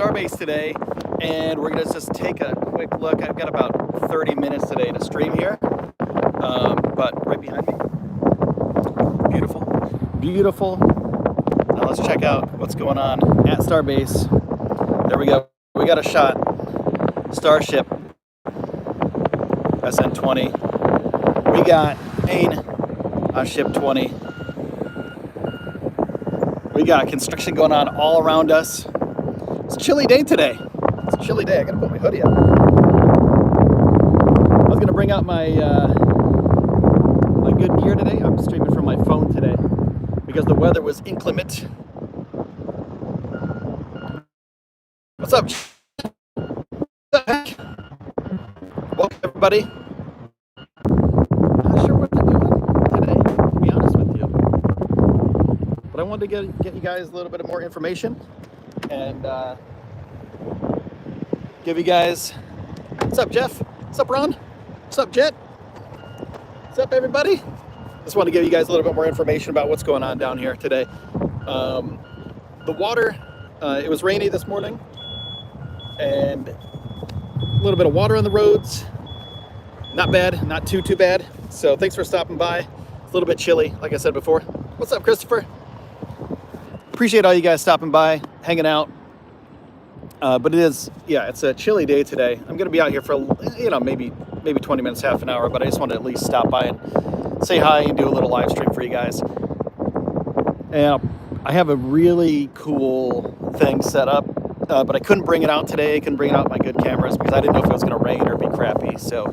Starbase today, and we're gonna just take a quick look. I've got about 30 minutes today to stream here, but right behind me, beautiful, beautiful. Now let's check out what's going on at Starbase. There we go. We got a shot. Starship, SN20. We got Payne on ship 20. We got construction going on all around us. It's a chilly day today. It's a chilly day. I gotta put my hoodie up. I was gonna bring out my my good gear today. I'm streaming from my phone today because the weather was inclement. What's up? Welcome everybody. Not sure what to do today, to be honest with you. But I wanted to get you guys a little bit of more information and give you guys. What's up, Jeff? What's up, Ron? What's up, Jet? What's up, everybody? Just want to give you guys a little bit more information about what's going on down here today. The water, it was rainy this morning, and a little bit of water on the roads. Not bad, not too bad. So thanks for stopping by. It's a little bit chilly, like I said before. What's up, Christopher? Appreciate all you guys stopping by, hanging out. But it is, yeah, it's a chilly day today. I'm gonna be out here for, maybe 20 minutes, half an hour, but I just wanted to at least stop by and say hi and do a little live stream for you guys. And I have a really cool thing set up, but I couldn't bring it out today. I couldn't bring out my good cameras because I didn't know if it was gonna rain or be crappy. So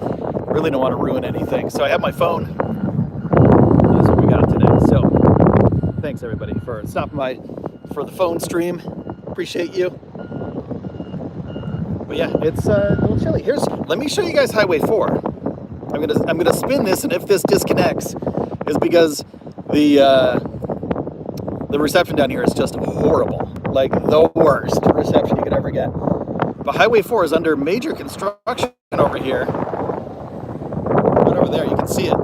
really don't want to ruin anything. So I have my phone. That's what we got today. So thanks everybody for stopping by for the phone stream. Appreciate you. But yeah, it's a little chilly. Let me show you guys Highway 4. I'm gonna spin this, and if this disconnects, is because the reception down here is just horrible, like the worst reception you could ever get. But Highway 4 is under major construction over here. Right over there, you can see it.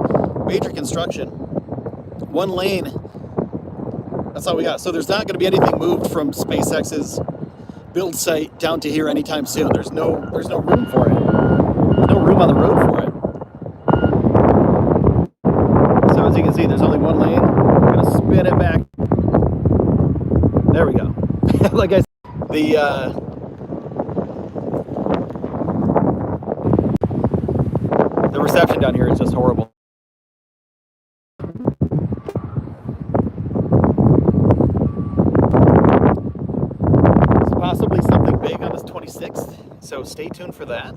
Major construction. One lane. That's all we got. So there's not going to be anything moved from SpaceX's build site down to here anytime soon. There's no room for it. There's no room on the road for it. So as you can see, there's only one lane. I'm gonna spin it back. There we go. Like I said, the reception down here is just horrible. Possibly something big on this 26th, so stay tuned for that.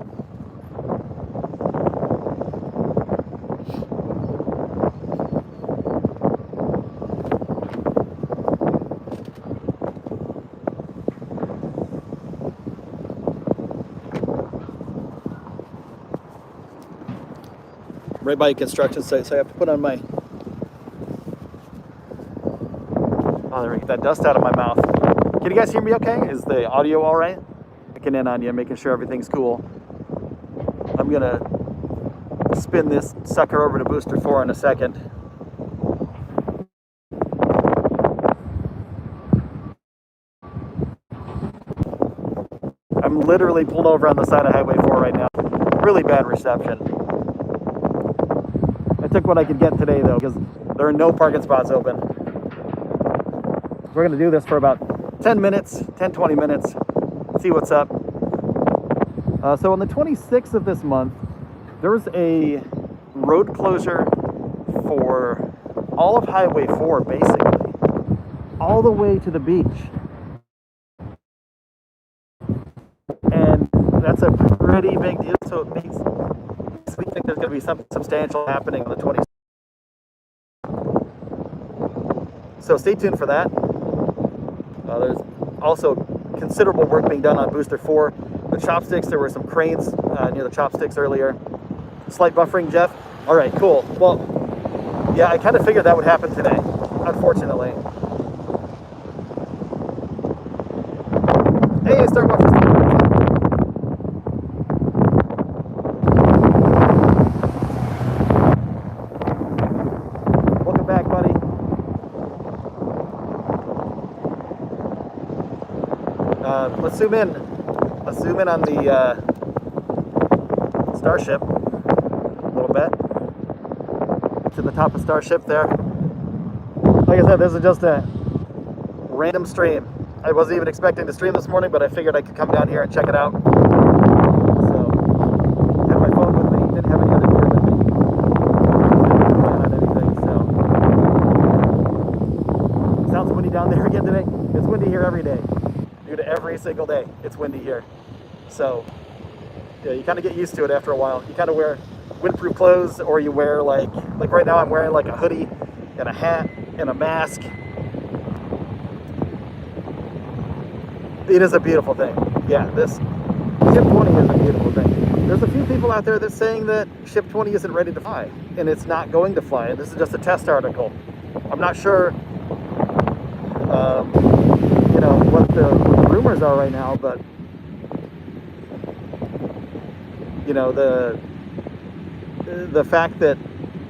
Right by a construction site, so I have to put on my... Oh, there we get that dust out of my mouth. Can you guys hear me okay? Is the audio all right? Checking in on you, making sure everything's cool. I'm gonna spin this sucker over to booster 4 in a second. I'm literally pulled over on the side of Highway 4 right now. Really bad reception. I took what I could get today though, because there are no parking spots open. We're gonna do this for about 10 minutes, 20 minutes, see what's up. So on the 26th of this month, there was a road closure for all of Highway 4, basically, all the way to the beach. And that's a pretty big deal, so it makes me think there's gonna be something substantial happening on the 26th. So stay tuned for that. There's also considerable work being done on Booster 4. The chopsticks, there were some cranes near the chopsticks earlier. Slight buffering, Jeff. All right, cool. Well, yeah, I kind of figured that would happen today, unfortunately. Hey, start watching. Welcome back, buddy. Let's zoom in. Let's zoom in on the Starship a little bit. To the top of Starship there. Like I said, this is just a random stream. I wasn't even expecting to stream this morning, but I figured I could come down here and check it out. So, had my phone with me, didn't have any other gear with me. Didn't plan on anything, so. It sounds windy down there again today. It's windy here every day. Due to every single day, it's windy here. So, yeah, you kind of get used to it after a while. You kind of wear windproof clothes, or you wear like right now I'm wearing like a hoodie and a hat and a mask. It is a beautiful thing. Yeah, this Ship 20 is a beautiful thing. There's a few people out there that's saying that Ship 20 isn't ready to fly, and it's not going to fly. This is just a test article. I'm not sure, you know, what the rumors are right now, but you know, the fact that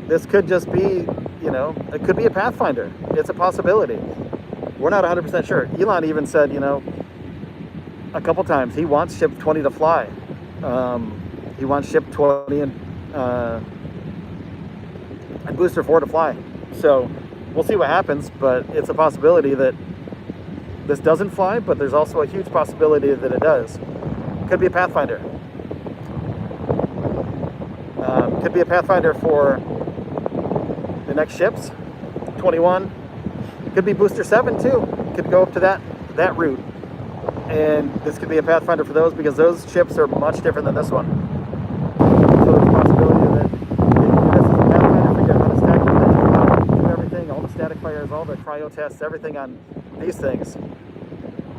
this could just be, you know, it could be a Pathfinder. It's a possibility. We're not 100% sure. Elon even said, you know, a couple times he wants Ship 20 to fly. He wants Ship 20 and Booster 4 to fly. So we'll see what happens, but it's a possibility that this doesn't fly, but there's also a huge possibility that it does. Could be a Pathfinder. Could be a Pathfinder for the next ships, 21. Could be Booster 7 too. Could go up to that route. And this could be a Pathfinder for those, because those ships are much different than this one. So there's a possibility that this is a Pathfinder, figure out how to stack everything, do everything, all the static fires, all the cryo tests, everything on these things.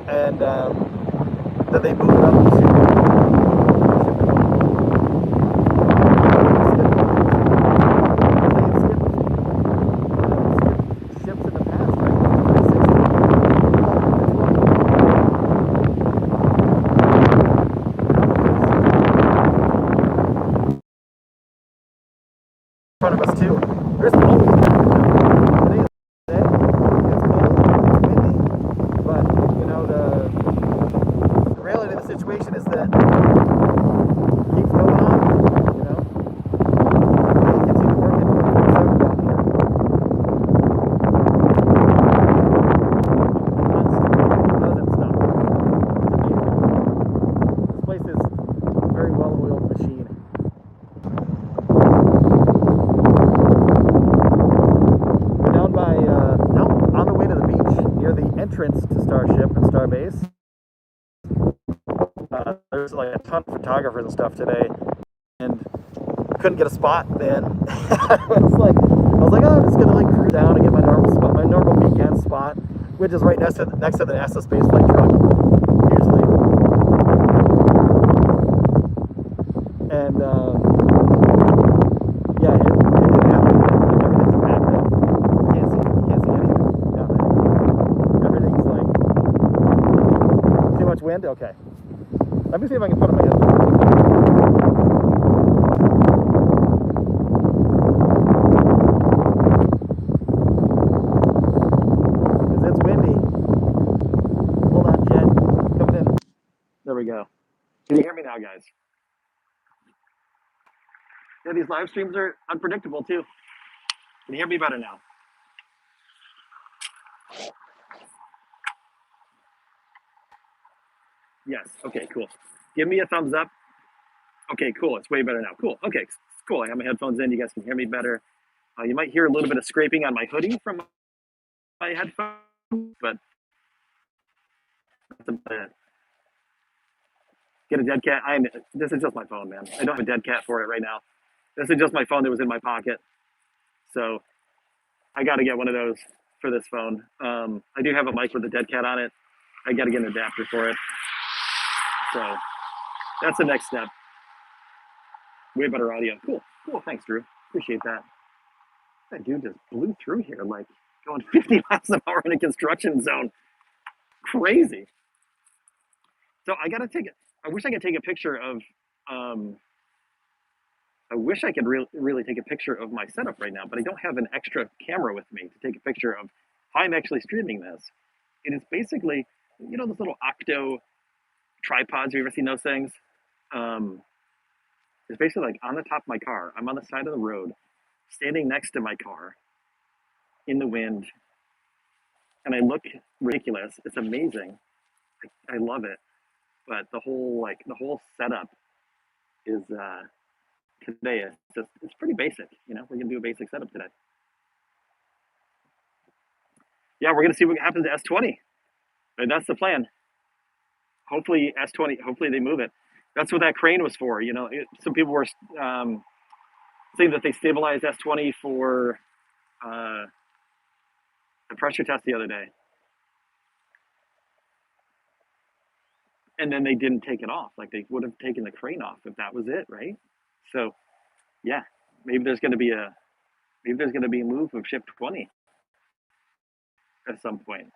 And then they move it up to front of us too. There's always today is day. It's cold, it's windy, but you know the reality of the situation is that it keeps going on. You know, they continue working 24/7 down here. Doesn't stop. This place is a very well-oiled machine. Entrance to Starship and Starbase. There's like a ton of photographers and stuff today, and couldn't get a spot. Then I was like, oh, I'm just gonna like cruise down and get my normal spot, my normal weekend spot, which is right next to the NASA spaceflight truck, usually. And yeah, it didn't happen. Like, everything's packed up. You can't see anything down there. Everything's like too much wind. Okay, let me see if I can put on my headphones. Because it's windy. Hold on, Jet. Coming in. There we go. Can you hear me now, guys? Yeah, these live streams are unpredictable too. Can you hear me better now? Yes. Okay, cool. Give me a thumbs up. Okay, cool. It's way better now. Cool. Okay, cool. I have my headphones in. You guys can hear me better. You might hear a little bit of scraping on my hoodie from my headphones, but that's about it. Get a dead cat. This is just my phone, man. I don't have a dead cat for it right now. This is just my phone that was in my pocket. So I got to get one of those for this phone. I do have a mic with a dead cat on it. I got to get an adapter for it. So that's the next step. Way better audio. Cool. Cool. Thanks, Drew. Appreciate that. That dude just blew through here, like going 50 miles an hour in a construction zone. Crazy. So I gotta take it. I wish I could take a picture of. I wish I could really take a picture of my setup right now, but I don't have an extra camera with me to take a picture of how I'm actually streaming this. It is basically, you know, this little octo tripods. Have you ever seen those things? It's basically like on the top of my car. I'm on the side of the road, standing next to my car in the wind, and I look ridiculous. It's amazing. I love it. But the whole setup is today. It's pretty basic. We're gonna do a basic setup today. Yeah, we're gonna see what happens to S20. Right, that's the plan. Hopefully S20. Hopefully they move it. That's what that crane was for. Some people were saying that they stabilized S20 for the pressure test the other day, and then they didn't take it off. Like they would have taken the crane off if that was it, right? So yeah, maybe there's going to be a move of ship 20 at some point.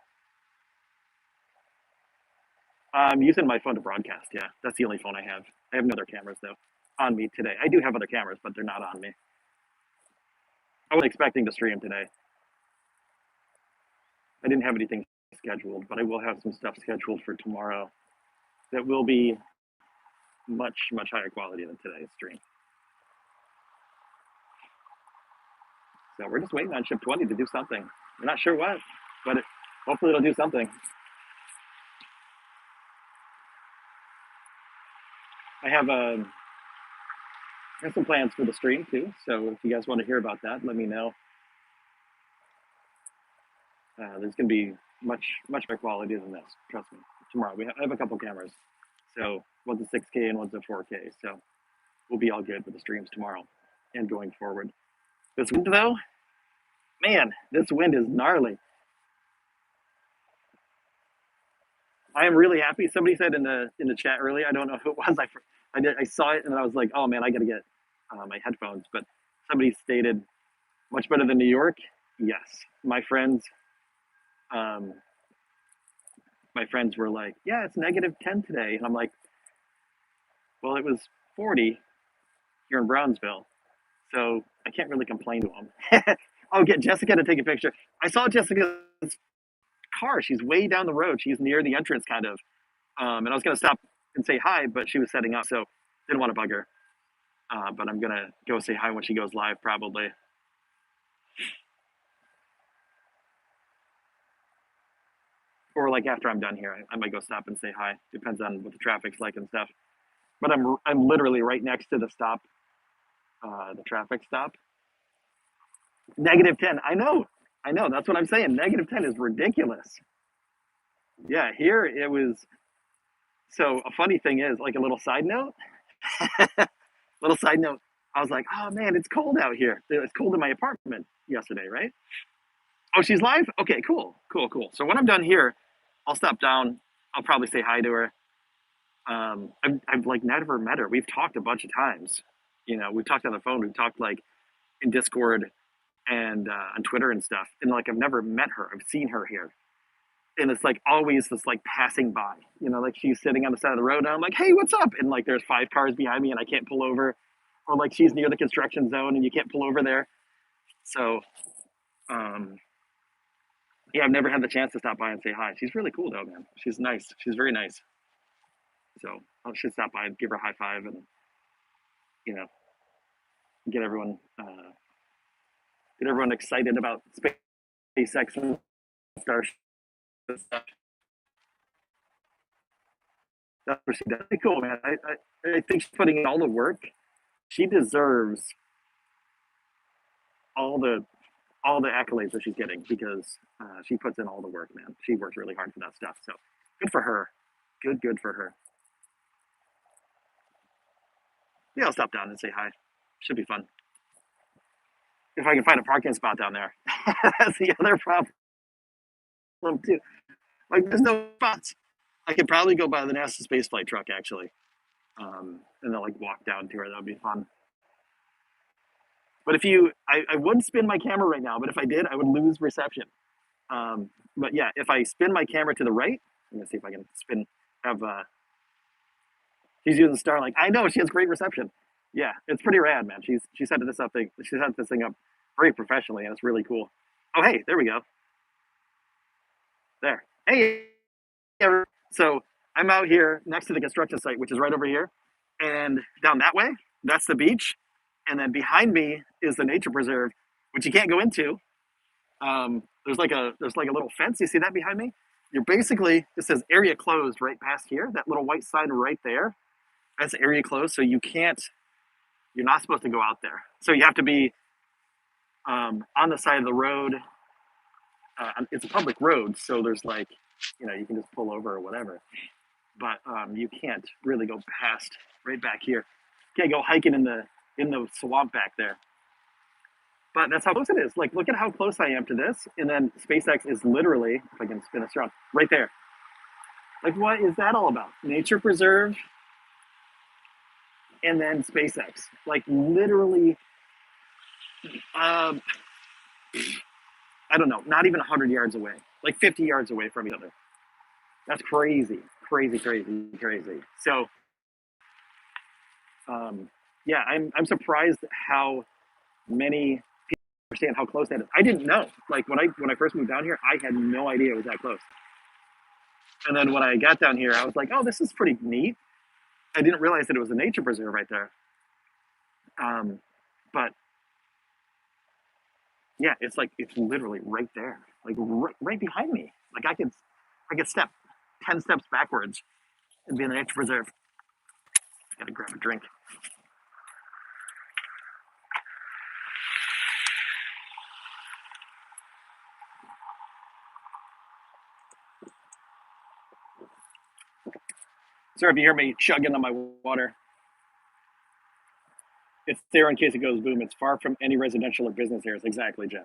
I'm using my phone to broadcast. Yeah, that's the only phone I have. I have no other cameras though on me today. I do have other cameras, but they're not on me. I wasn't expecting to stream today. I didn't have anything scheduled, but I will have some stuff scheduled for tomorrow that will be much, much higher quality than today's stream. So we're just waiting on ship 20 to do something. We're not sure what, but hopefully it'll do something. I have some plans for the stream too. So if you guys want to hear about that, let me know. There's going to be much, much better quality than this. Trust me. Tomorrow I have a couple cameras. So one's a 6K and one's a 4K. So we'll be all good with the streams tomorrow and going forward. This wind though, man, this wind is gnarly. I am really happy. Somebody said in the chat earlier, I don't know who it was. I saw it and I was like, oh man, I got to get my headphones. But somebody stated, much better than New York. Yes, my friends were like, yeah, it's -10 today, and I'm like, well, it was 40 here in Brownsville, so I can't really complain to them. I'll get Jessica to take a picture. I saw Jessica's car. She's way down the road. She's near the entrance, kind of. And I was gonna stop and say hi, but she was setting up, so didn't want to bug her. But I'm gonna go say hi when she goes live, probably. Or like after I'm done here, I might go stop and say hi. Depends on what the traffic's like and stuff. But I'm literally right next to the stop, the traffic stop. -10. I know. That's what I'm saying. -10 is ridiculous. Yeah, here it was. So a funny thing is, like a little side note. I was like, oh man, it's cold out here. It's cold in my apartment yesterday, right? Oh, she's live? Okay, cool. So when I'm done here, I'll stop down. I'll probably say hi to her. I've like never met her. We've talked a bunch of times. We've talked on the phone. We've talked like in Discord and on Twitter and stuff. And like I've never met her. I've seen her here. And it's like always this like passing by. Like she's sitting on the side of the road and I'm like, hey, what's up? And like there's 5 cars behind me and I can't pull over. Or like she's near the construction zone and you can't pull over there. So yeah, I've never had the chance to stop by and say hi. She's really cool though, man. She's nice. She's very nice. So I should stop by and give her a high five and, get everyone excited about SpaceX and Starship stuff. That's what she does. Pretty cool, man. I think she's putting in all the work. She deserves all the accolades that she's getting because she puts in all the work, man. She works really hard for that stuff. So good for her. Good for her. Yeah, I'll stop down and say hi. Should be fun. If I can find a parking spot down there. That's the other problem too. Like there's no spots. I could probably go by the NASA spaceflight truck actually. And then like walk down to her. That would be fun. But I would spin my camera right now, but if I did, I would lose reception. But yeah, if I spin my camera to the right, I'm gonna see if I can she's using Starlink. I know she has great reception. Yeah, it's pretty rad, man. She set this thing up very professionally, and it's really cool. Oh, hey, there we go. There. Hey, so I'm out here next to the construction site, which is right over here, and down that way, that's the beach, and then behind me is the nature preserve, which you can't go into. There's like a little fence. You see that behind me? You're basically, it says area closed right past here. That little white sign right there, that's area closed. So you can't, you're not supposed to go out there. So you have to be on the side of the road. It's a public road, so there's like, you can just pull over or whatever. But you can't really go past right back here. Can't go hiking in the swamp back there. But that's how close it is. Like, look at how close I am to this. And then SpaceX is literally, if I can spin this around, right there. Like, what is that all about? Nature preserve and then SpaceX. Like, literally, I don't know, not even 100 yards away. Like 50 yards away from each other. That's crazy, crazy, crazy, crazy. So, yeah, I'm surprised how many people understand how close that is. I didn't know. Like when I first moved down here, I had no idea it was that close. And then when I got down here, I was like, oh, this is pretty neat. I didn't realize that it was a nature preserve right there. But yeah, it's literally right there, like right behind me. Like I could step 10 steps backwards and be in the nature preserve. Gotta grab a drink. Sorry if you hear me chugging on my water. It's there in case it goes boom. It's far from any residential or business areas. Exactly, Jeff.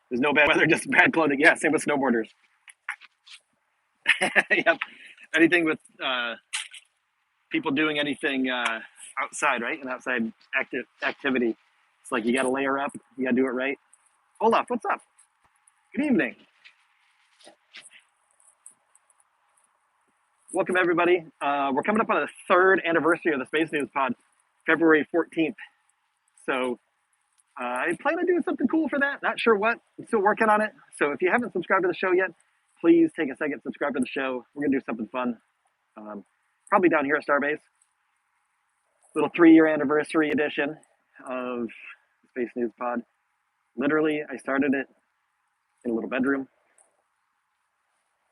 There's no bad weather, just bad clothing. Yeah, same with snowboarders. Yep. Anything with people doing anything outside, right? An outside activity. It's like you got to layer up. You got to do it right. Olaf, what's up? Good evening. Welcome, everybody. We're coming up on the 3rd anniversary of the Space News Pod, February 14th. So I plan on doing something cool for that. Not sure what. I'm still working on it. So if you haven't subscribed to the show yet, please take a second, subscribe to the show. We're going to do something fun. Probably down here at Starbase. Little 3-year anniversary edition of Space News Pod. Literally, I started it in a little bedroom.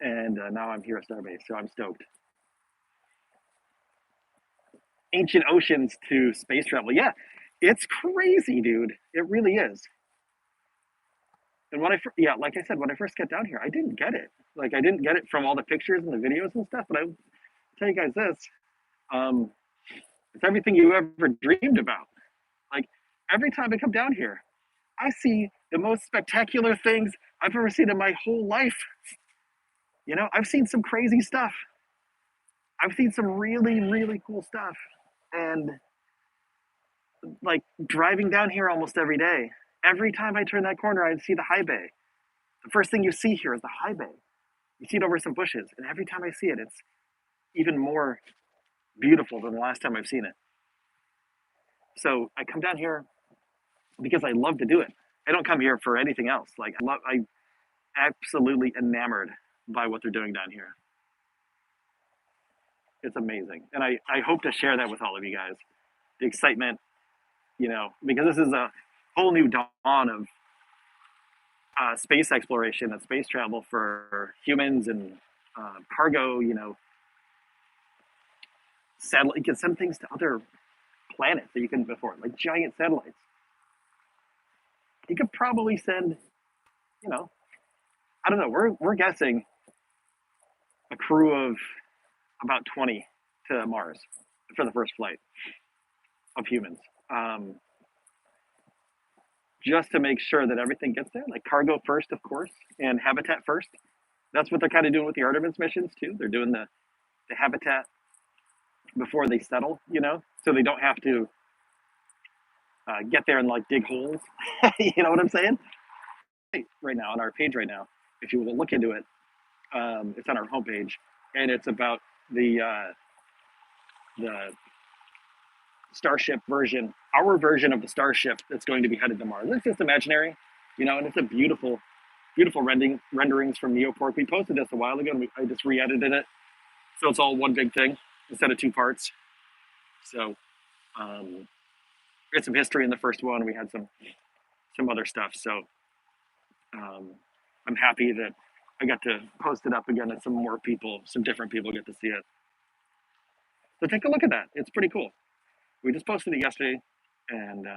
And now I'm here at Starbase, so I'm stoked. Ancient oceans to space travel. Yeah, it's crazy, dude. It really is. And like I said, when I first got down here, I didn't get it. Like, I didn't get it from all the pictures and the videos and stuff. But I'll tell you guys this: it's everything you ever dreamed about. Like, every time I come down here, I see the most spectacular things I've ever seen in my whole life. I've seen some crazy stuff. I've seen some really, really cool stuff. And like driving down here almost every day, every time I turn that corner, I see the high bay. The first thing you see here is the high bay. You see it over some bushes. And every time I see it, it's even more beautiful than the last time I've seen it. So I come down here because I love to do it. I don't come here for anything else. Like, I'm absolutely enamored by what they're doing down here. It's amazing. And I hope to share that with all of you guys. The excitement, because this is a whole new dawn of space exploration and space travel for humans and cargo, satellite. You can send things to other planets that you couldn't before, like giant satellites. You could probably send, I don't know, we're guessing a crew of about 20 to Mars for the first flight of humans. Just to make sure that everything gets there, like cargo first, of course, and habitat first. That's what they're kind of doing with the Artemis missions too. They're doing the habitat before they settle, so they don't have to get there and like dig holes. You know what I'm saying? Right now on our page right now, if you will look into it, it's on our homepage, and it's about the Starship version, our version of the Starship that's going to be headed to Mars. It's just imaginary, and it's a beautiful beautiful renderings from Neoport. We posted this a while ago, and I just re-edited it, so it's all one big thing instead of two parts. So we had some history in the first one. We had some other stuff. So I'm happy that I got to post it up again, and some different people get to see it. So take a look at that. It's pretty cool. We just posted it yesterday, and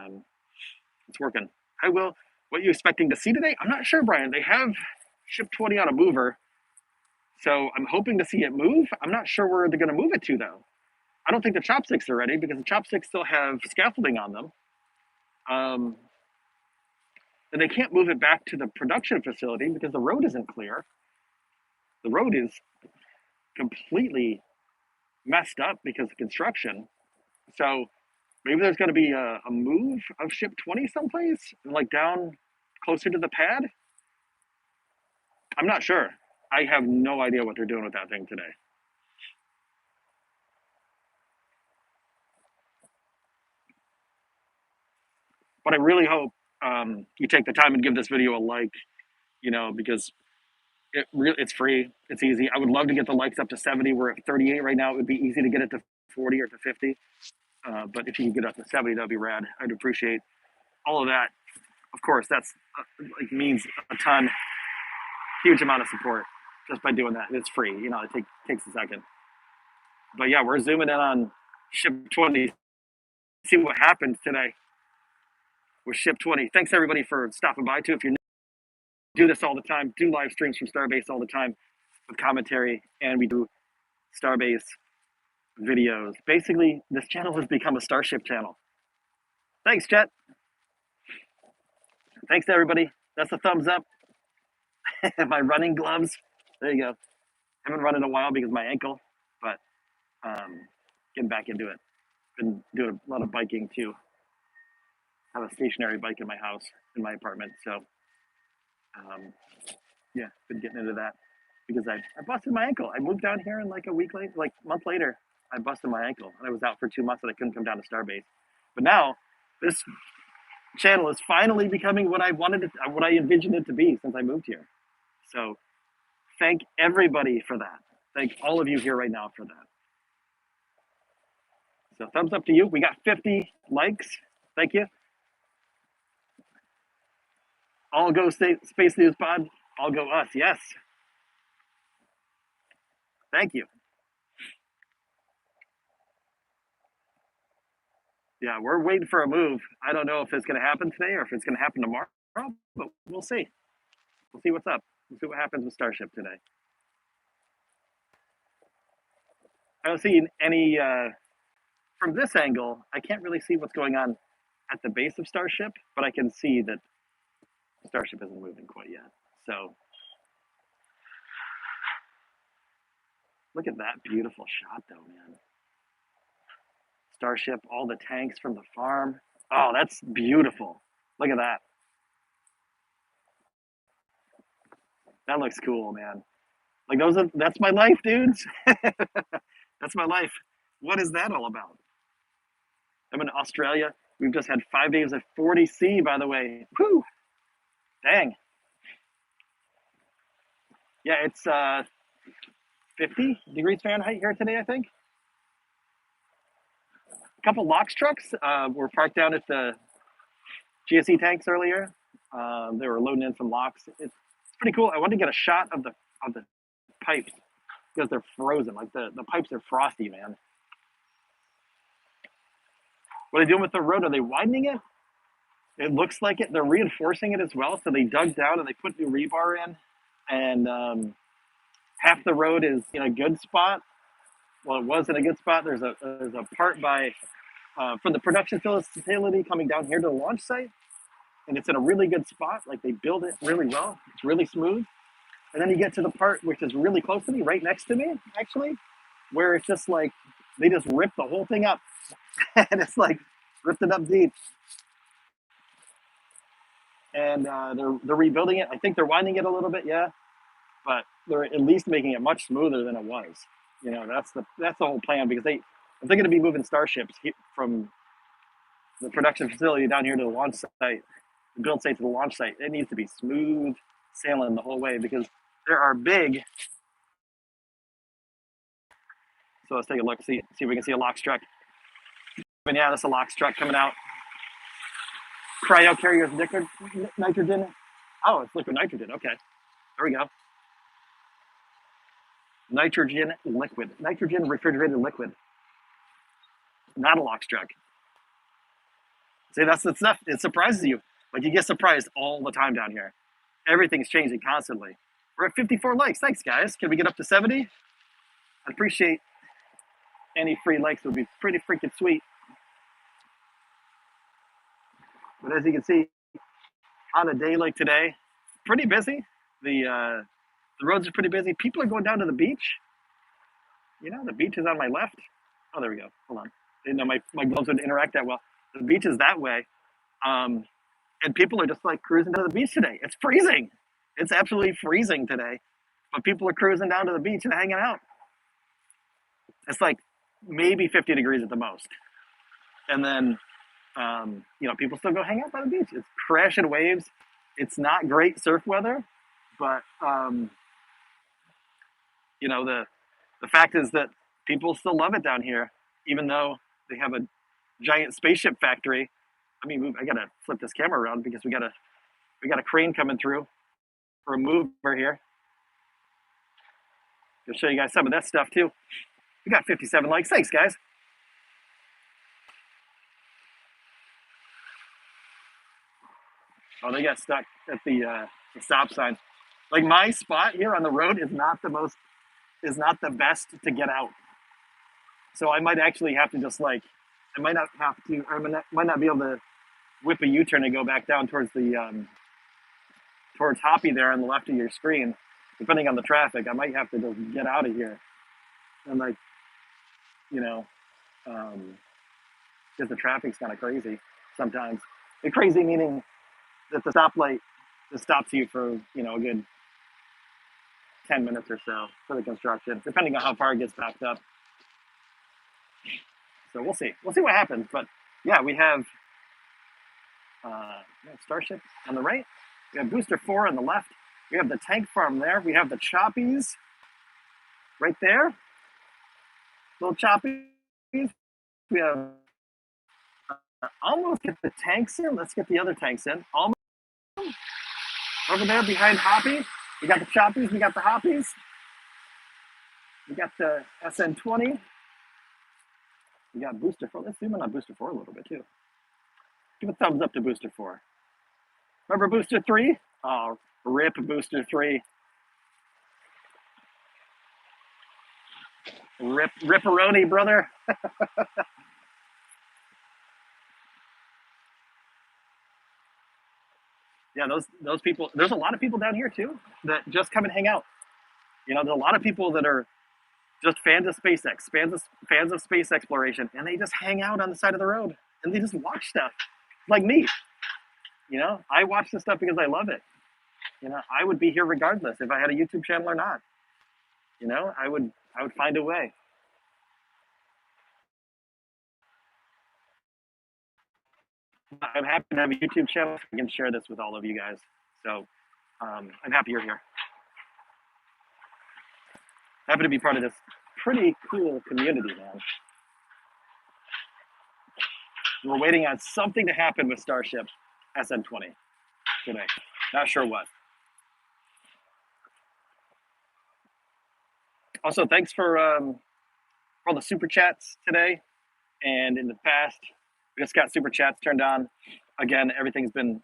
it's working. I will. What are you expecting to see today? I'm not sure, Brian. They have Ship 20 on a mover, so I'm hoping to see it move. I'm not sure where they're going to move it to, though. I don't think the chopsticks are ready because the chopsticks still have scaffolding on them. And they can't move it back to the production facility because the road isn't clear. The road is completely messed up because of construction. So maybe there's going to be a move of Ship 20 someplace, like down closer to the pad. I'm not sure. I have no idea what they're doing with that thing today. But I really hope you take the time and give this video a like, because it's free, it's easy. I would love to get the likes up to 70. We're at 38 right now. It would be easy to get it to 40 or to 50. But if you can get up to 70, that'd be rad. I'd appreciate all of that. Of course, that's means a ton, huge amount of support just by doing that. It's free, it takes a second. But yeah, we're zooming in on Ship 20. See what happens today with Ship 20. Thanks everybody for stopping by too. If you do this all the time, do live streams from Starbase all the time with commentary, and we do Starbase videos. Basically, this channel has become a Starship channel. Thanks, Chet. Thanks to everybody. That's a thumbs up. My running gloves. There you go. I haven't run in a while because of my ankle, but getting back into it. Been doing a lot of biking too. I have a stationary bike in my house, in my apartment. So, yeah, been getting into that because I busted my ankle. I moved down here and like a month later, I busted my ankle and I was out for 2 months and I couldn't come down to Starbase. But now this channel is finally becoming what I envisioned it to be since I moved here. So thank everybody for that. Thank all of you here right now for that. So thumbs up to you. We got 50 likes. Thank you. All go Space News Pod. All go us. Yes. Thank you. Yeah, we're waiting for a move. I don't know if it's going to happen today or if it's going to happen tomorrow, but we'll see. We'll see what's up. We'll see what happens with Starship today. I don't see any, from this angle, I can't really see what's going on at the base of Starship, but I can see that Starship isn't moving quite yet. So look at that beautiful shot though, man. Starship, all the tanks from the farm. Oh, that's beautiful. Look at that. That looks cool, man. Like that's my life, dudes. That's my life. What is that all about? I'm in Australia. We've just had 5 days of 40°C, by the way. Whew. Dang. Yeah, it's 50 degrees Fahrenheit here today, I think. A couple LOX trucks were parked down at the GSE tanks earlier. They were loading in some LOX. It's pretty cool. I wanted to get a shot of the pipes because they're frozen. Like the pipes are frosty, man. What are they doing with the road? Are they widening it? It looks like it. They're reinforcing it as well. So they dug down and they put new rebar in, and half the road is in a good spot. Well, it was in a good spot. There's a part by from the production facility coming down here to the launch site, and it's in a really good spot. Like they build it really well. It's really smooth. And then you get to the part which is really close to me, right next to me, actually, where it's just like they just ripped the whole thing up, and it's like ripped it up deep. And they're rebuilding it. I think they're winding it a little bit, yeah, but they're at least making it much smoother than it was. That's the whole plan, because if they're going to be moving Starships from the production facility down here to the launch site, the build site to the launch site, it needs to be smooth sailing the whole way because there are big. So let's take a look, see if we can see a LOX truck. But yeah, that's a LOX truck coming out. Cryo carriers liquid nitrogen. Oh, it's liquid nitrogen. Okay, there we go. Nitrogen liquid, nitrogen refrigerated liquid. Not a LOX truck. See, that's the stuff. It surprises you. Like you get surprised all the time down here. Everything's changing constantly. We're at 54 likes. Thanks, guys. Can we get up to 70? I'd appreciate any free likes. Would be pretty freaking sweet. But as you can see, on a day like today, pretty busy. The roads are pretty busy. People are going down to the beach. You know, the beach is on my left. Oh, there we go. Hold on. Didn't know my gloves would interact that well. The beach is that way. And people are just like cruising to the beach today. It's freezing. It's absolutely freezing today. But people are cruising down to the beach and hanging out. It's like maybe 50 degrees at the most. And then, you know, people still go hang out by the beach. It's crashing waves. It's not great surf weather, but, you know, the fact is that people still love it down here, even though they have a giant spaceship factory. I mean, I gotta flip this camera around because we got a crane coming through for a mover here. I'll show you guys some of that stuff too. We got 57 likes. Thanks, guys. Oh, they got stuck at the stop sign. Like my spot here on the road is not the best to get out. So I might actually have to just like, I might not be able to whip a U-turn and go back down towards the towards Hoppy there on the left of your screen. Depending on the traffic, I might have to just get out of here and like, you know, because the traffic's kind of crazy sometimes. And crazy meaning that the stoplight just stops you for, you know, a good 10 minutes or so for the construction, depending on how far it gets backed up. So we'll see. We'll see what happens. But yeah, we have Starship on the right. We have Booster 4 on the left. We have the tank farm there. We have the choppies right there. Little choppies. We have almost get the tanks in. Let's get the other tanks in. Almost over there behind Hoppy. We got the choppies. We got the hoppies. We got the SN20. We got Booster 4. Let's zoom in on Booster 4 a little bit too. Give a thumbs up to Booster 4. Remember Booster 3? Oh, rip Booster 3. Ripperoni, brother. Yeah, those people, there's a lot of people down here too that just come and hang out. You know, there's a lot of people that are just fans of SpaceX, fans of space exploration, and they just hang out on the side of the road and they just watch stuff. Like me. You know, I watch this stuff because I love it. You know, I would be here regardless if I had a YouTube channel or not. You know, I would find a way. I'm happy to have a YouTube channel. I can share this with all of you guys. So I'm happy you're here. Happy to be part of this pretty cool community, man. We're waiting on something to happen with Starship SN20 today. Not sure what. Also, thanks for all the super chats today and in the past. We just got super chats turned on. Again, everything's been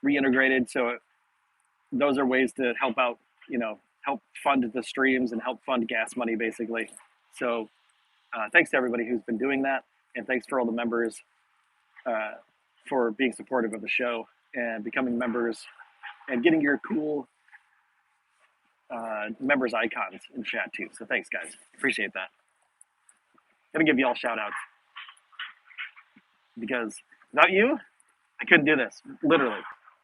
reintegrated, so those are ways to help out, you know, help fund the streams and help fund gas money, basically. So thanks to everybody who's been doing that, and thanks for all the members for being supportive of the show and becoming members and getting your cool members icons in chat too. So thanks, guys. Appreciate that. Gonna give you all shout outs because without you, I couldn't do this. Literally,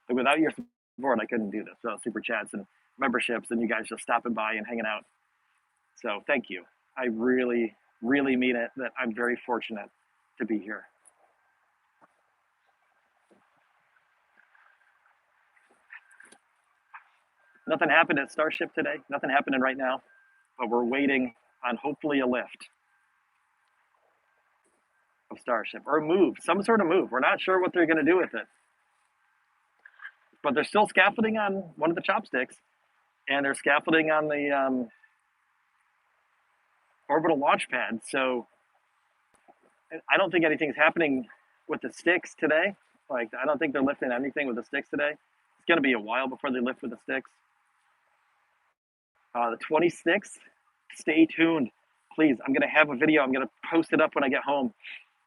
like, without your support, I couldn't do this. So super chats and memberships, and you guys just stopping by and hanging out. So thank you. I really, really mean it. That I'm very fortunate to be here. Nothing happened at Starship today. Nothing happening right now, but we're waiting on hopefully a lift of Starship or a move, some sort of move. We're not sure what they're going to do with it, but they're still scaffolding on one of the chopsticks, and they're scaffolding on the orbital launch pad. So I don't think anything's happening with the sticks today. Like, I don't think they're lifting anything with the sticks today. It's going to be a while before they lift with the sticks. The 26th, stay tuned, please. I'm going to have a video. I'm going to post it up when I get home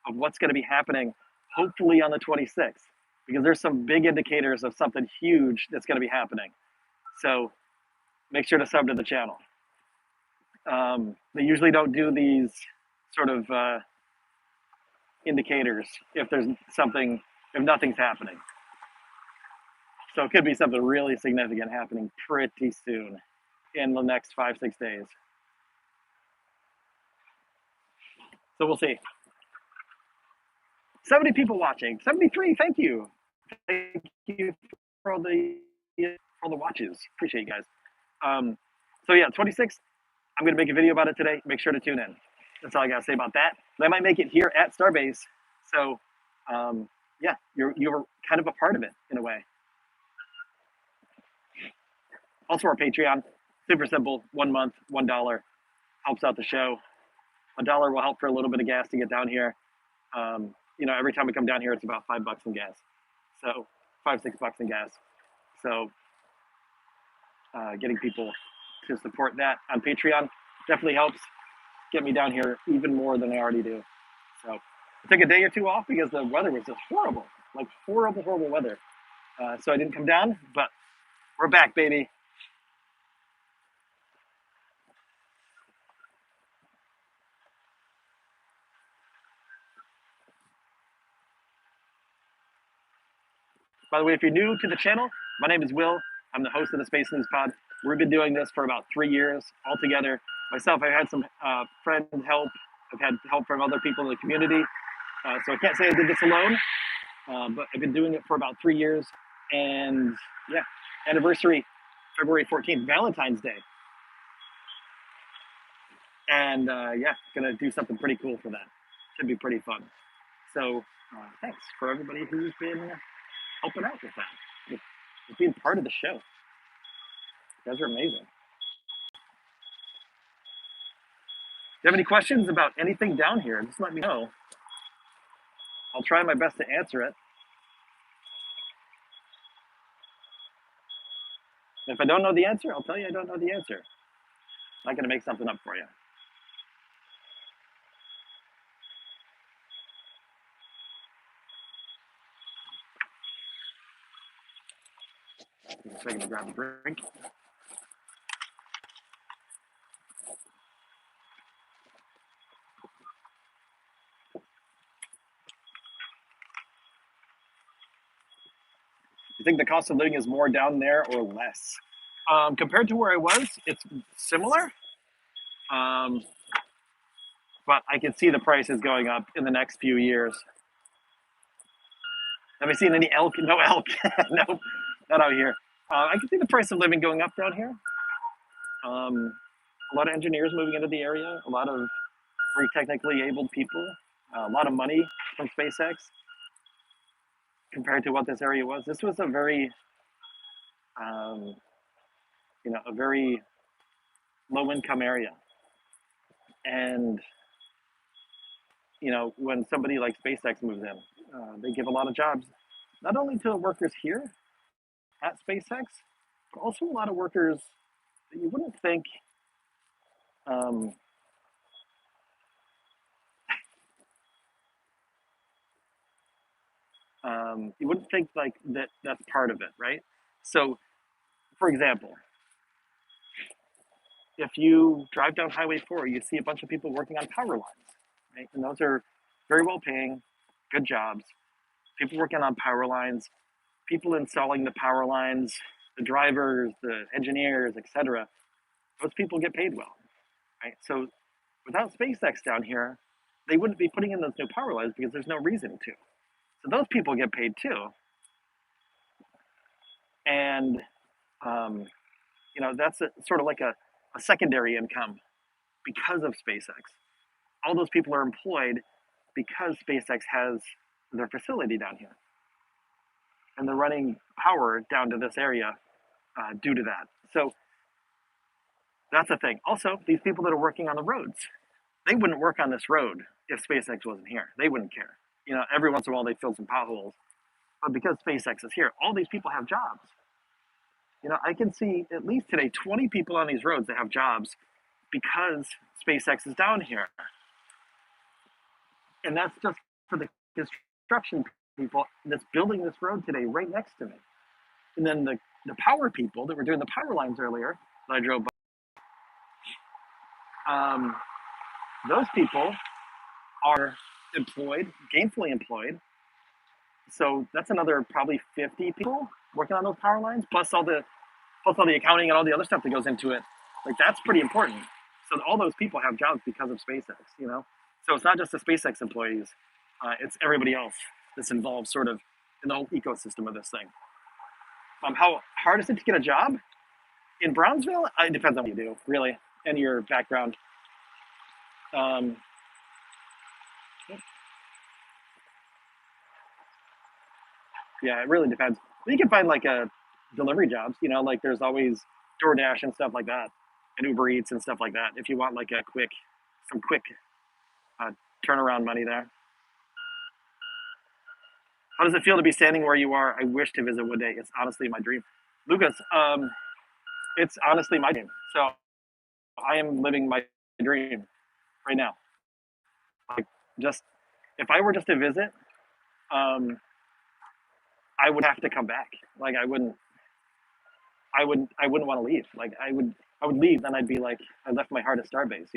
of what's going to be happening, hopefully on the 26th, because there's some big indicators of something huge that's going to be happening. So make sure to sub to the channel. They usually don't do these sort of indicators if there's something, if nothing's happening. So it could be something really significant happening pretty soon in the next 5-6 days. So we'll see. 70 people watching, 73, thank you. Thank you for the watches. Appreciate you guys. So yeah, 26, I'm gonna make a video about it today. Make sure to tune in. That's all I gotta say about that. But I might make it here at Starbase. So yeah, you're kind of a part of it in a way. Also our Patreon, super simple, 1 month, $1, helps out the show. $1 will help for a little bit of gas to get down here. You know, every time we come down here, it's about $5 in gas. So $5-6 in gas. So getting people to support that on Patreon definitely helps get me down here even more than I already do. So I took a day or two off because the weather was just horrible, like horrible, horrible weather. So I didn't come down, but we're back, baby. By the way, if you're new to the channel, my name is Will. I'm the host of the Space News Pod. We've been doing this for about 3 years altogether. Myself, I've had some friend help. I've had help from other people in the community. So I can't say I did this alone, but I've been doing it for about 3 years. And yeah, anniversary, February 14th, Valentine's Day. And yeah, gonna do something pretty cool for that. Should be pretty fun. So thanks for everybody who's been helping out with that, with being part of the show. You guys are amazing. If you have any questions about anything down here, just let me know. I'll try my best to answer it. If I don't know the answer, I'll tell you I don't know the answer. I'm not going to make something up for you. Just going to grab a drink. You think the cost of living is more down there or less? Compared to where I was, it's similar. But I can see the prices going up in the next few years. Have I seen any elk? No elk. No, not out here. I can see the price of living going up down here. A lot of engineers moving into the area, a lot of very technically abled people, a lot of money from SpaceX compared to what this area was. This was a very, you know, a very low income area. And, you know, when somebody like SpaceX moves in, they give a lot of jobs, not only to the workers here at SpaceX, but also a lot of workers that you wouldn't think you wouldn't think like that's part of it, right? So, for example, if you drive down Highway 4, you see a bunch of people working on power lines, right? And those are very well paying, good jobs. People working on power lines, people installing the power lines, the drivers, the engineers, etc. Those people get paid well, right? So without SpaceX down here, they wouldn't be putting in those new power lines because there's no reason to. So those people get paid too. And that's sort of like a secondary income because of SpaceX. All those people are employed because SpaceX has their facility down here, and they're running power down to this area due to that. So that's a thing. Also, these people that are working on the roads, they wouldn't work on this road if SpaceX wasn't here. They wouldn't care. Every once in a while they fill some potholes, but because SpaceX is here, all these people have jobs. I can see at least today 20 people on these roads that have jobs because SpaceX is down here. And that's just for the construction people that's building this road today right next to me. And then the power people that were doing the power lines earlier that I drove by, those people are employed, gainfully employed. So that's another probably 50 people working on those power lines, plus all the accounting and all the other stuff that goes into it. Like, that's pretty important. So all those people have jobs because of SpaceX. So it's not just the SpaceX employees, it's everybody else that's involved sort of in the whole ecosystem of this thing. How hard is it to get a job in Brownsville? It depends on what you do, really, and your background. Yeah, it really depends. You can find like delivery jobs, like there's always DoorDash and stuff like that, and Uber Eats and stuff like that. If you want like some quick turnaround money there. How does it feel to be standing where you are? I wish to visit one day. It's honestly my dream. Lucas, it's honestly my dream. So I am living my dream right now. Like, just if I were just to visit, I would have to come back. Like, I wouldn't want to leave. Like, I would leave, then I'd be like, I left my heart at Starbase.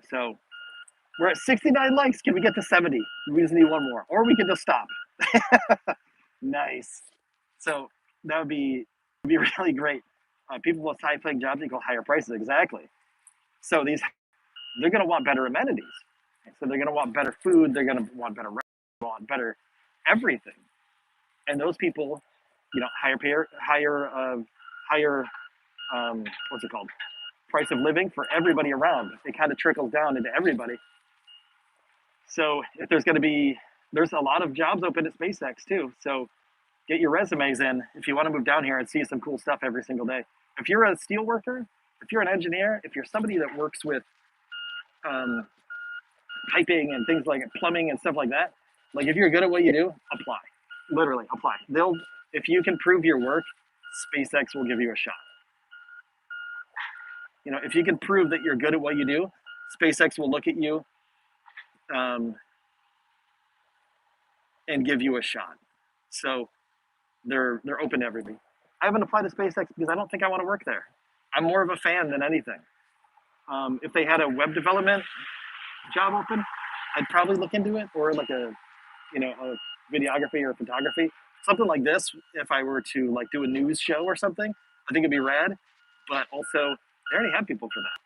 So we're at 69 likes. Can we get to 70? We just need one more, or we can just stop. Nice. So that would be really great. People with high-paying jobs equal higher prices. Exactly. So they're going to want better amenities. So they're going to want better food. They're going to want better rent. Want better everything. And those people, higher what's it called? Price of living for everybody around. It kind of trickles down into everybody. So if there's a lot of jobs open at SpaceX too. So get your resumes in if you want to move down here and see some cool stuff every single day. If you're a steel worker, if you're an engineer, if you're somebody that works with piping and things like plumbing and stuff like that, like if you're good at what you do, apply. Literally apply. If you can prove your work, SpaceX will give you a shot. If you can prove that you're good at what you do, SpaceX will look at you and give you a shot. So they're open to everybody. I haven't applied to SpaceX because I don't think I want to work there. I'm more of a fan than anything. If they had a web development job open, I'd probably look into it, or like a videography or photography, something like this. If I were to like do a news show or something, I think it'd be rad. But also, they already have people for that.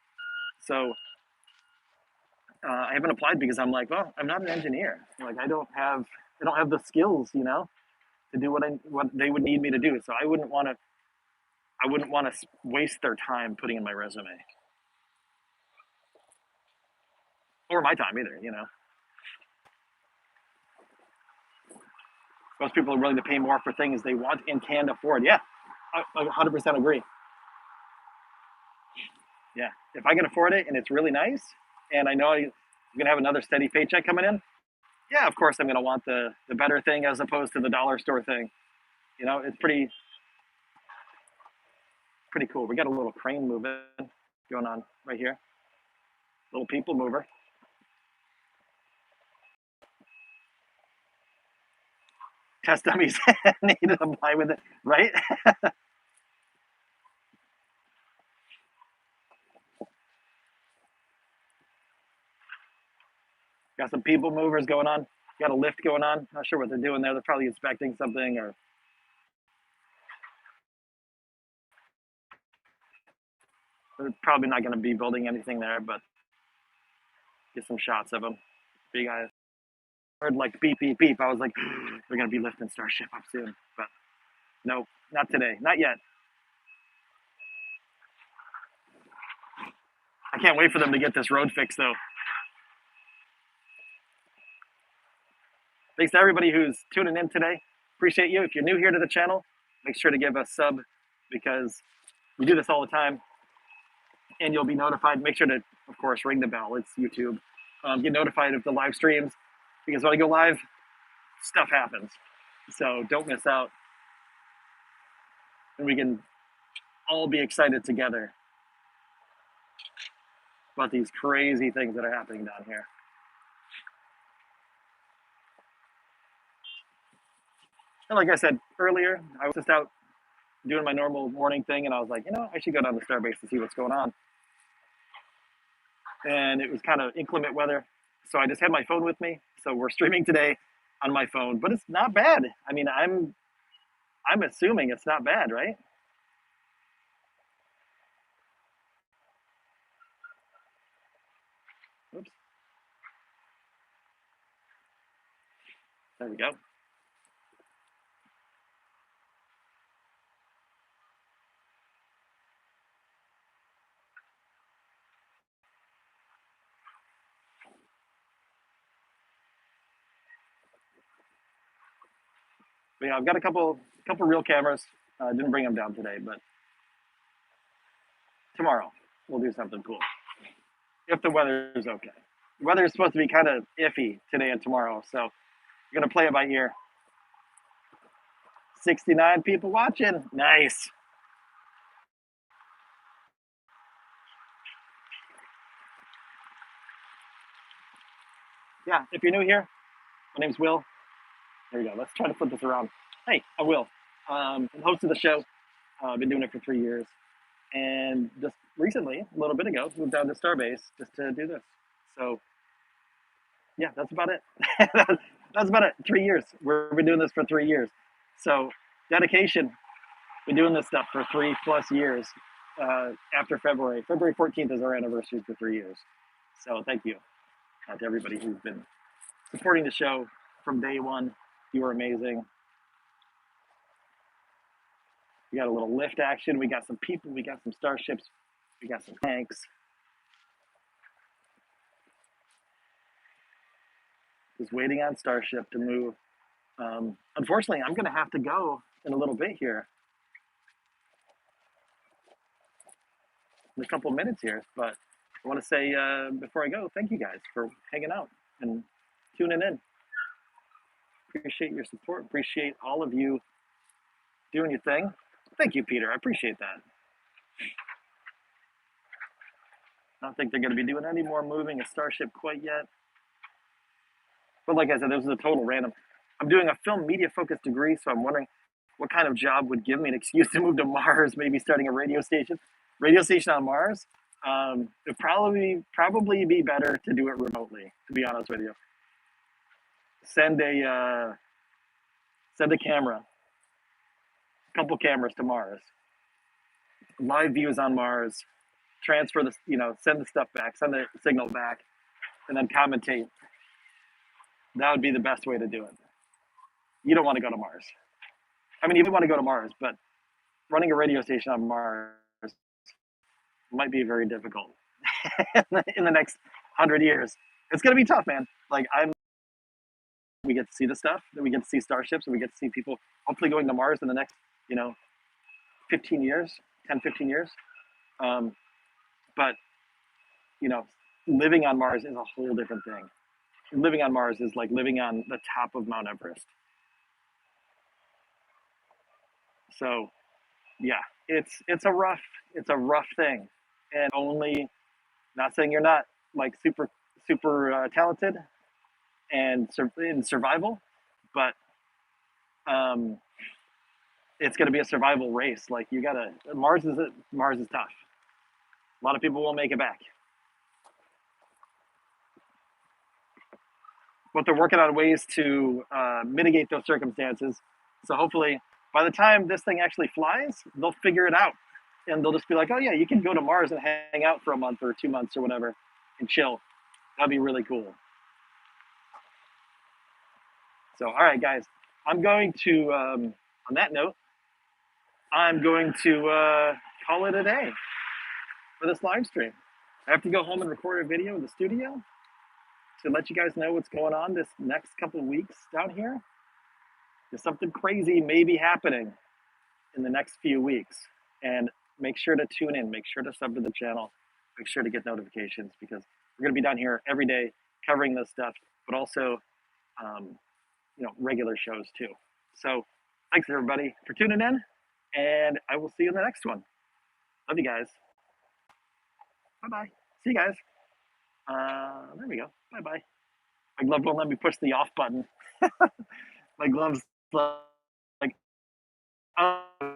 So I haven't applied because I'm like, well, I'm not an engineer. Like, I don't have the skills, to do what they would need me to do. So I wouldn't want to waste their time putting in my resume, or my time either. Most people are willing to pay more for things they want and can afford. Yeah, I 100% agree. Yeah, if I can afford it and it's really nice, and I know I'm gonna have another steady paycheck coming in, yeah, of course I'm gonna want the better thing as opposed to the dollar store thing. It's pretty cool. We got a little crane moving going on right here. Little people mover. Test dummies need to apply with it, right? Got some people movers going on. Got a lift going on. Not sure what they're doing there. They're probably inspecting something, or they're probably not going to be building anything there, but get some shots of them. Big eyes. Heard like beep, beep, beep. I was like, they're going to be lifting Starship up soon, but nope. Not today. Not yet. I can't wait for them to get this road fixed, though. Thanks to everybody who's tuning in today. Appreciate you. If you're new here to the channel, make sure to give a sub because we do this all the time and you'll be notified. Make sure to, of course, ring the bell. It's YouTube. Get notified of the live streams because when I go live, stuff happens. So don't miss out. And we can all be excited together about these crazy things that are happening down here. And like I said earlier, I was just out doing my normal morning thing, and I was like, I should go down to Starbase to see what's going on. And it was kind of inclement weather, so I just had my phone with me. So we're streaming today on my phone, but it's not bad. I mean, I'm assuming it's not bad, right? Oops. There we go. But yeah, I've got a couple real cameras. I didn't bring them down today, but tomorrow we'll do something cool. If the weather is okay. The weather is supposed to be kind of iffy today and tomorrow, so we're gonna play it by ear. 69 people watching. Nice. Yeah, if you're new here, my name's Will. There we go. Let's try to flip this around. Hey, I'm Will. I'm the host of the show. I've been doing it for 3 years. And just recently, a little bit ago, moved down to Starbase just to do this. So, yeah, that's about it. That's about it. 3 years. We've been doing this for 3 years. So, dedication. Been doing this stuff for 3+ years after February. February 14th is our anniversary for 3 years. So, thank you to everybody who's been supporting the show from day one. You were amazing. We got a little lift action. We got some people. We got some starships. We got some tanks. Just waiting on Starship to move. Unfortunately, I'm going to have to go in a little bit here. In a couple of minutes here. But I want to say before I go, thank you guys for hanging out and tuning in. Appreciate your support. Appreciate all of you doing your thing. Thank you, Peter. I appreciate that. I don't think they're going to be doing any more moving a Starship quite yet. But like I said, this is a total random. I'm doing a film media focused degree, so I'm wondering what kind of job would give me an excuse to move to Mars, maybe starting a radio station. Radio station on Mars? It'd probably be better to do it remotely, to be honest with you. Send a camera, a couple cameras to Mars, live views on Mars, transfer the, send the stuff back, send the signal back, and then commentate. That would be the best way to do it. You don't want to go to Mars. I mean, you do want to go to Mars, but running a radio station on Mars might be very difficult in the next 100 years. It's going to be tough, man. Like, we get to see the stuff, that we get to see starships, and we get to see people hopefully going to Mars in the next, 15 years, 10, 15 years. But, living on Mars is a whole different thing. Living on Mars is like living on the top of Mount Everest. So, yeah, it's a rough thing, and not saying you're not like super talented and in survival, but it's going to be a survival race. Like Mars is tough. A lot of people won't make it back. But they're working on ways to mitigate those circumstances. So hopefully, by the time this thing actually flies, they'll figure it out. And they'll just be like, oh yeah, you can go to Mars and hang out for a month or 2 months or whatever and chill. That'd be really cool. So, all right, guys, I'm going to, on that note, I'm going to call it a day for this live stream. I have to go home and record a video in the studio to let you guys know what's going on this next couple of weeks down here. There's something crazy may be happening in the next few weeks. And make sure to tune in, make sure to sub to the channel, make sure to get notifications because we're going to be down here every day covering this stuff, but also, regular shows too. So thanks everybody for tuning in, and I will see you in the next one. Love you guys. Bye-bye. See you guys. There we go. Bye-bye. My glove won't let me push the off button. My glove's like, oh.